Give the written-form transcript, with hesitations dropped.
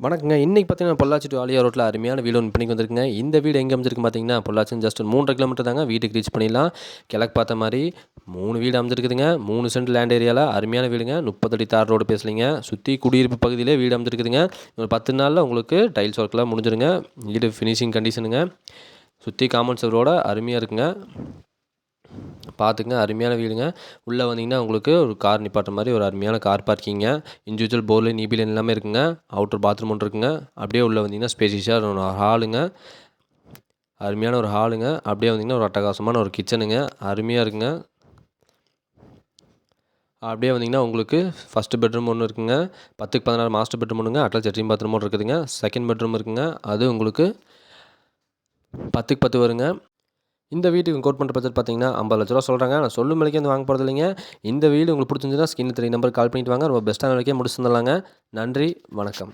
வணக்கங்க. இன்னைக்கு பார்த்தீங்கன்னா, பொள்ளாச்சி டூ ஆலியா ரோட்ல அருமையான வீடு ஒண்ணு விற்பனைக்கு வந்திருக்குங்க. இந்த வீடு எங்க அமைஞ்சிருக்கு பார்த்தீங்கன்னா, பொள்ளாச்சின்னு ஜஸ்ட் 3 கிலோமீட்டர் தாங்க வீட்டுக்கு ரீச் பண்ணிடலாம். கிழக்கு பார்த்த மாரி 3 வீடு அமைஞ்சிருக்குதுங்க. 3 சென்ட் லேண்ட் ஏரியால அருமையான வீடுங்க. 30 அடி தார் ரோடு பேசலைங்க. சுத்தி குடியிருப்பு பகுதியிலே வீடு அமைஞ்சிருக்குதுங்க. ஒரு 10 நாள்ல உங்களுக்கு டைல்ஸ் ஒர்க்லாம் முடிஞ்சிருங்க. வீடு ஃபினிஷிங் கண்டிஷனுங்க. சுத்தி காம்பவுண்ட் சுவரோட அருமையா இருக்குங்க. பார்த்துக்குங்க அருமையான வீடுங்க. உள்ளே வந்தீங்கன்னா உங்களுக்கு ஒரு கார் நிப்பாட்டுற மாதிரி ஒரு அருமையான கார் பார்க்கிங்க. Individual bore line, EB line எல்லாமே இருக்குங்க. அவுட்டர் பாத்ரூம் ஒன்று இருக்குங்க. அப்படியே உள்ளே வந்தீங்கன்னா ஸ்பேசியஸாக ஒரு ஹாலுங்க. அருமையான ஒரு ஹாலுங்க. அப்படியே வந்தீங்கன்னா ஒரு அட்டகாசமான ஒரு கிச்சனுங்க. அருமையாக இருக்குங்க. அப்படியே வந்தீங்கன்னா உங்களுக்கு ஃபஸ்ட்டு பெட்ரூம் ஒன்று இருக்குங்க. 10க்கு 16 மாஸ்டர் பெட்ரூம் ஒன்றுங்க. அட்டாச் லெட்ரின் பாத்ரூம் ஒன்று இருக்குதுங்க. செகண்ட் பெட்ரூம் இருக்குங்க. அது உங்களுக்கு 10க்கு 10 வருங்க. இந்த வீட்டுக்கு கோட் பண்ணுற பட்ஜெட் பார்த்தீங்கன்னா 50 லட்ச ரூபா சொல்கிறாங்க. நான் சொல்லும் விலைக்கு வந்து வாங்க போகிறது இல்லைங்க. இந்த வீடு உங்களுக்கு பிடிச்சிருந்துச்சுன்னா ஸ்கிரீனில் 3 நம்பருக்கு கால் பண்ணிட்டு வாங்க. ரொம்ப பெஸ்ட்டான விலைக்கே முடிச்சு தந்துடலாங்க. நன்றி, வணக்கம்.